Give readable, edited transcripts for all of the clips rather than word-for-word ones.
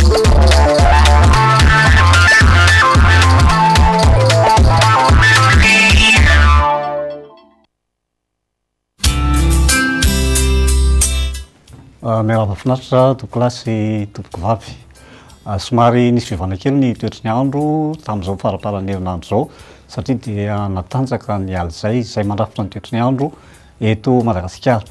Miarahaba finaritra tokolasy tompoko vavy. Somary nisy fivana kely ny toetry ny andro tamin'izao faraparan'ny herinandro zao satria dia natanjaka ny alina izay mandrafitra ny toetry ny andro eto Madagasikara.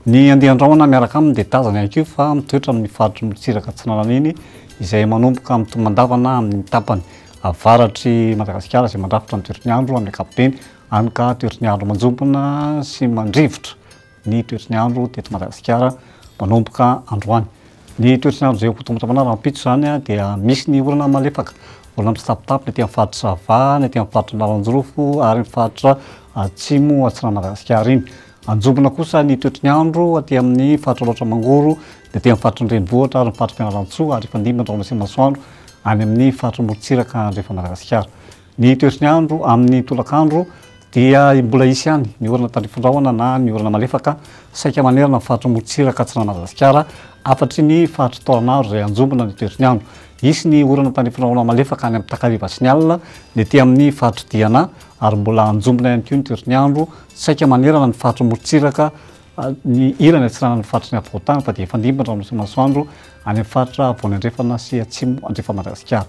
Ny andeha andrahona miaraka aminy dia tazana ihany koa fa mitoetra amin'ny faritry motsiraka Antsinanana iny izay manomboka amin'ny tomandavana amin'ny tapany avaratry Madagasikara izay mandrafitra ny toetry ny andro amin'ny ankapobeny hany ka toetry ny andro manjombona sy mandrivotra ny toetry ny andro teto Madagasikara manomboka androany. Ny toetry ny andro izay hotombotamana rahampitso zany dia misy ny orana malefaka, orana misitapitapy ny aty amin'ny faritra Sava, ny aty amin'ny faritra Malanjorofo ary ny faritra atsimo atsiran'i Madagasikara iny. Anjombona kosa ny toetry ny andro aty amin'ny faritra Loatra Mangoro, ny aty amin'ny faritra Renivohitra ary ny faritra Fianarantsoa ary fandimby andrahona sy masoandro any amin'ny faritra Morontsiraka andrefa Madagasikara. Ny toetry ny andro amin'ny tolakandro dia mbola isy ihany ny orana tandrifondrahona na ny orana malefaka saika manerana ny faritra Morontsiraka atsiran'i Madagasikara afatry ny faritra Taolagnaro izay anjombona ny toetry ny andro. Isy ny orana tandrifondrahona malefaka any amin'ny Takariva sy ny alina ny aty amin'ny faritra Diana ary mbola anjombona ihany koa ny toetry ny andro saika manerana ny faritra Morontsiraka ny ilany atsiranana ny faritra ny Afovoantany fa dia fandimby andrahona sy masoandro any amin'ny faritra Voany Andrefana sy atsimo andrefa Madagasikara.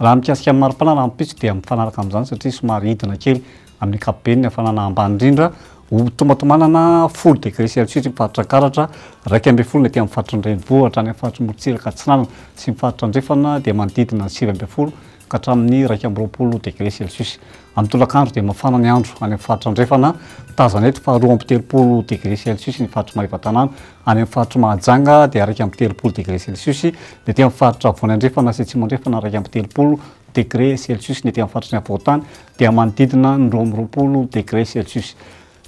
Raha mikasika amin'ny mari-pana rahampitso dia mifanaraka amin'izany satria somary hidina kely amin'ny ankapobeny ny hafanana ambany indrindra ho tomatomanana 10 degré Celsius ny faritra Karatra, 12 ny aty amin'ny faritra Renivohitra any amin'ny faritra Morontsiraka Antsinanana sy ny faritra Andrefana dia manodidina 9 ka hatramin'ny 20 degré Celsius. Amin'ny tolakandro dia mafana ny andro any amin'ny faritra Andrefana, tazana eto fa 20 degré Celsius ny faritra Marivatanana, any amin'ny faritra Mahajanga dia 20 degré Celsius, ny aty amin'ny faritra Voany Andrefana sy Atsimo Andrefana 20 degré Celsius, ny aty amin'ny faritra ny Afovoantany dia manodidina 20 degré Celsius.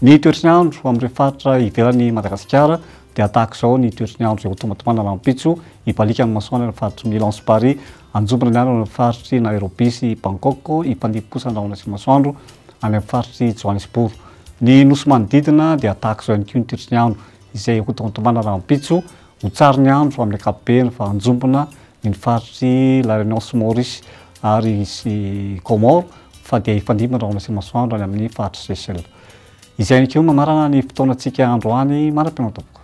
Ny toetry ny andro amin'ireo faritra ivelan'ny Madagasikara dia tahaka izao ny toetry ny andro izay ho tomatomanana rahampitso ipalika amin'ny masoandro ny faritra Milan sy Paris, anjombona ny andro amin'ny faritry Nairobi sy Bangkok, ipandimby kosa andrahona sy masoandro any amin'ny faritry Johannesburg. Ny nosy manodidina dia tahaka izao ihany koa ny toetry ny andro izay ho tomatomanana rahampitso ho tsara ny andro amin'ny ankapobeny fa anjombona ny faritry La Réunion sy Maurice ary sy Comore fa dia ifandimby andrahona sy masoandro any amin'ny faritry Seychelles. Izay ihany koa mamarana ny fotoanantsika androany manam-piaino tompoko.